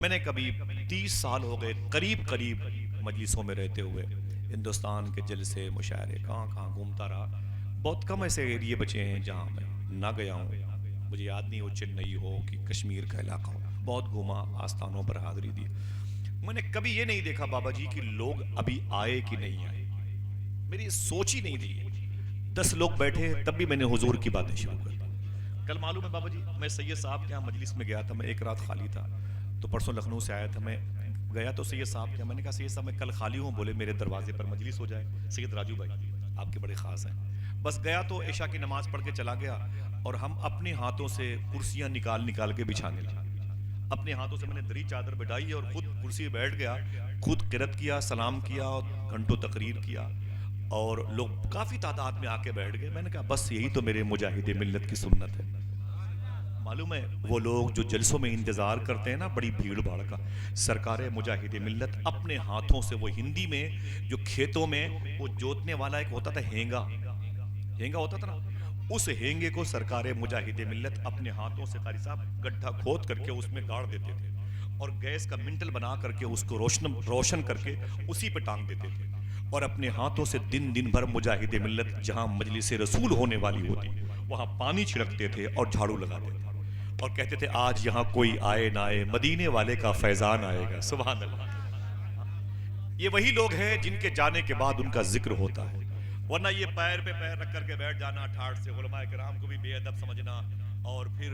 मैंने कभी 30 साल हो गए करीब करीब मजलिसों में रहते हुए हिंदुस्तान के जलसे मुशायरे कहाँ कहाँ घूमता रहा। बहुत कम ऐसे एरिए बचे हैं जहाँ मैं ना गया हूँ। मुझे याद नहीं, वो चेन्नई हो कि कश्मीर का इलाका हो, बहुत घूमा, आस्थानों पर हाजिरी दी। मैंने कभी ये नहीं देखा बाबा जी कि लोग अभी आए कि नहीं आए। मेरी सोच ही नहीं थी। 10 लोग बैठे तब भी मैंने हुजूर की बातें शुरू कर दी। कल मालूम है बाबा जी, मैं सैयद साहब के यहाँ मजलिस में गया था। मैं एक रात खाली था, तो परसों लखनऊ से आया था। मैं गया तो सैयद साहब क्या, मैंने कहा सैयद साहब मैं कल खाली हूँ, बोले मेरे दरवाजे पर मजलिस हो जाए। सैयद राजू भाई आपके बड़े ख़ास हैं। बस गया तो इशा की नमाज़ पढ़ के चला गया और हम अपने हाथों से कुर्सियाँ निकाल निकाल के बिछाने लगे। अपने हाथों से मैंने दरी चादर बिठाई और खुद कुर्सी पे बैठ गया, खुद किरत किया, सलाम किया और घंटों तकरीर किया और लोग काफ़ी तादाद में आके बैठ गए। मैंने कहा बस यही तो मेरे मुजाहिद मिल्लत की सुन्नत है। मालूम है वो लोग जो जलसों में इंतजार करते हैं ना, बड़ी भीड़ भाड़ का, सरकार मुजाहिद मिल्लत अपने हाथों से, वो हिंदी में जो खेतों में वो जोतने वाला एक होता था, हेंगा हेंगा होता था ना, उस हेंगे को सरकार मुजाहिद मिल्लत अपने हाथों से कारी साहब गड्ढा खोद करके उसमें गाड़ देते थे और गैस का मिंटल बना करके उसको रोशन करके उसी पे टांग देते थे और अपने हाथों से दिन दिन भर मुजाहिद मिल्लत जहां मजलिस रसूल होने वाली होती वहां पानी छिड़कते थे और झाड़ू लगाते थे और कहते थे आज यहाँ कोई आए ना आए, मदीने वाले का फैजान आएगा। सुभान अल्लाह। ये वही लोग हैं जिनके जाने के बाद उनका जिक्र होता है, वरना ये पैर पे पैर रख करके बैठ जाना ठाठ से, उलमाए किराम को भी बेअदब समझना और फिर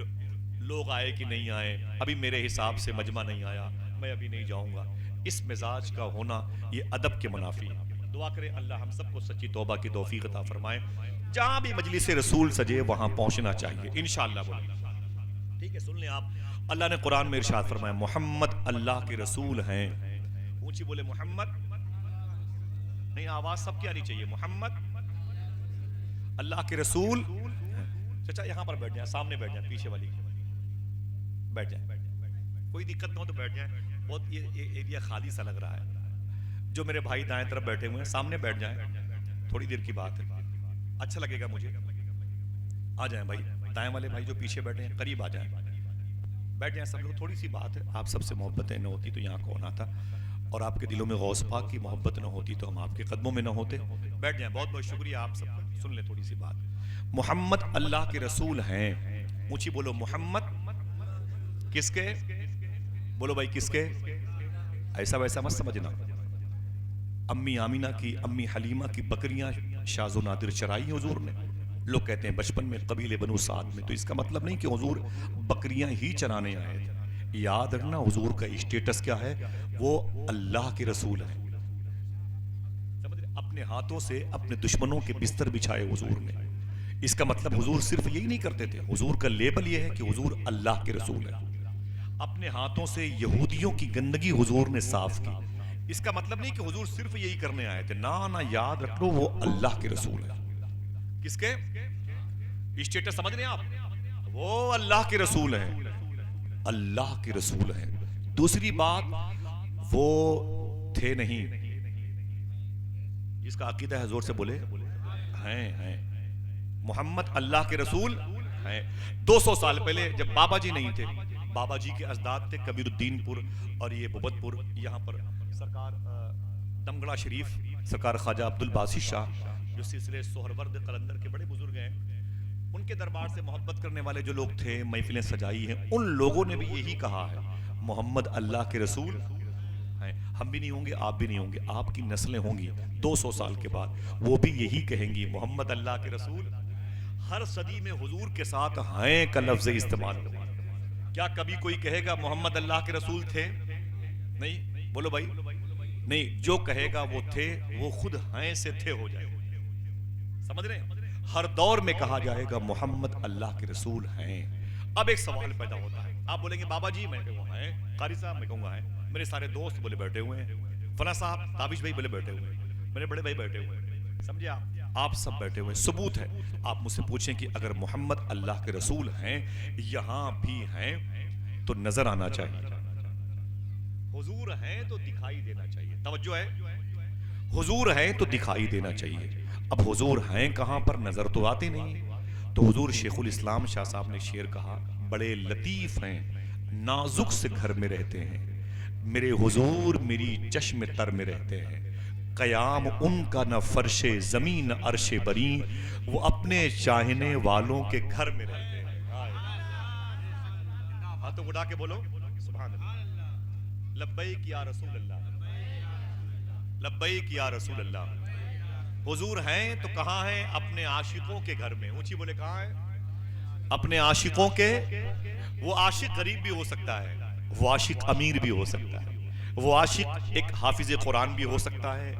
लोग आए कि नहीं आए, अभी मेरे हिसाब से मजमा नहीं आया, मैं अभी नहीं जाऊंगा। इस मिजाज का होना ये अदब के मुनाफी है। दुआ करें अल्लाह हम सबको सच्ची तौबा की तौफीक अता फरमाए। जहां भी मजलिस रसूल सजे वहां पहुंचना चाहिए इंशाअल्लाह। बोलिए ठीक है, सुन लें आप। अल्लाह ने कुरान में इरशाद फरमाया मोहम्मद अल्लाह के रसूल हैं। ऊंची बोले मोहम्मद, नहीं आवाज सबकी आनी चाहिए। मोहम्मद अल्लाह के रसूल। चाचा यहाँ पर बैठ जाए, सामने बैठ जाए, पीछे वाली बैठ जाए, कोई दिक्कत ना हो तो बैठ जाए। बहुत ये एरिया खाली सा लग रहा है। जो मेरे भाई दाएं तरफ बैठे हुए हैं सामने बैठ जाए, थोड़ी देर की बात है, अच्छा लगेगा मुझे। आ जाए भाई, दाएं वाले भाई जो पीछे बैठे हैं करीब आ जाए, बैठ जाए सब लोग। थोड़ी सी बात है, आप सबसे मोहब्बतें न होती तो यहाँ कौन आता, और आपके दिलों में गौस पाक की मोहब्बत न होती तो हम आपके कदमों में न होते। बैठ जाए, बहुत बहुत शुक्रिया आप सबका। सुन ले थोड़ी सी बात। मोहम्मद अल्लाह के रसूल हैं। ऊंची बोलो मोहम्मद किसके, बोलो भाई किसके, ऐसा वैसा मत समझना। अम्मी आमीना की, अम्मी हलीमा की बकरियां शाज़ो नादिर चराई हुजूर ने। लोग कहते हैं बचपन में कबीले बनु साद में, तो इसका मतलब नहीं कि हुजूर बकरियां ही चराने आए थे। याद रखना हुजूर का स्टेटस क्या है, वो अल्लाह के रसूल है। समझ रहे, अपने हाथों से अपने दुश्मनों के बिस्तर बिछाए हुजूर ने। इसका मतलब हुजूर सिर्फ यही नहीं करते थे, हुजूर का लेबल यह है कि हुजूर अल्लाह के रसूल है। अपने हाथों से यहूदियों की गंदगी हुजूर ने साफ की। इसका मतलब नहीं कि हुजूर सिर्फ यही करने आए थे, ना ना, याद रख लो वो अल्लाह के रसूल है। किसके स्टेटस समझ रहे हैं आप, वो अल्लाह के रसूल हैं, अल्लाह के रसूल हैं। दूसरी बात, वो थे नहीं, जिसका अकीदा है जोर से बोले, हैं। मोहम्मद अल्लाह के रसूल हैं। 200 साल पहले जब बाबा जी नहीं थे, बाबा जी के अजदाद थे कबीरुद्दीनपुर और ये बुबतपुर, यहाँ पर सरकार दमगढ़ा शरीफ, सरकार ख्वाजा अब्दुल बासित शाह जो सिलसिले सोहरवर्द कलंदर के बड़े बुजुर्ग हैं, उनके दरबार से मोहब्बत करने वाले जो लोग थे, महफिलें सजाई हैं, उन लोगों ने भी यही कहा है मोहम्मद अल्लाह के रसूल हैं। हम भी नहीं होंगे, आप भी नहीं होंगे, आपकी नस्लें होंगी 200 साल के बाद, वो भी यही कहेंगी मोहम्मद अल्लाह के रसूल। हर सदी में हुजूर के साथ हैं का लफ्ज इस्तेमाल होगा। क्या कभी कोई कहेगा मोहम्मद अल्लाह के रसूल थे? नहीं, बोलो भाई नहीं। जो कहेगा वो थे, वो खुद हैं से थे हो जाए। समझ रहे हैं, हर दौर में कहा जाएगा मोहम्मद अल्लाह के रसूल हैं। अब एक सवाल पैदा होता है, आप बोलेंगे बाबा जी मैं कहूँगा हैं, कारी साहब मैं कहूँगा हैं, मेरे सारे दोस्त बोले बैठे हुए हैं, फला साहब ताबिश भाई बोले बैठे हुए हैं, मेरे बड़े भाई बैठे हुए हैं, समझे आप सब बैठे हुए हैं। सबूत है, आप मुझसे पूछें कि अगर मोहम्मद अल्लाह के रसूल हैं, यहाँ भी हैं, तो नजर आना चाहिए। हुजूर हैं तो दिखाई देना चाहिए। तवज्जो है, हुजूर हैं तो दिखाई देना चाहिए। अब हुजूर हैं कहां पर, नजर तो आते नहीं। तो हुजूर शेखुल इस्लाम शाह साहब ने शेर कहा, बड़े लतीफ हैं, नाजुक से घर में रहते हैं, मेरे हुजूर मेरी चश्म तर में रहते हैं। कयाम उनका न फर्शे जमीन अर्शे बरी, वो अपने चाहने वालों के घर में रहते हैं। हाथों उठा के बोलो सुभान अल्लाह। लब्बैक या रसूल अल्लाह, लब्बैक या रसूल अल्लाह। हुजूर हैं तो कहाँ हैं? अपने आशिकों के घर में। ऊंची बोले कहाँ है? अपने आशिकों के। वो आशिक गरीब भी हो सकता है, वो आशिक अमीर भी हो सकता है, वो आशिक एक हाफिज कुरान भी हो सकता है,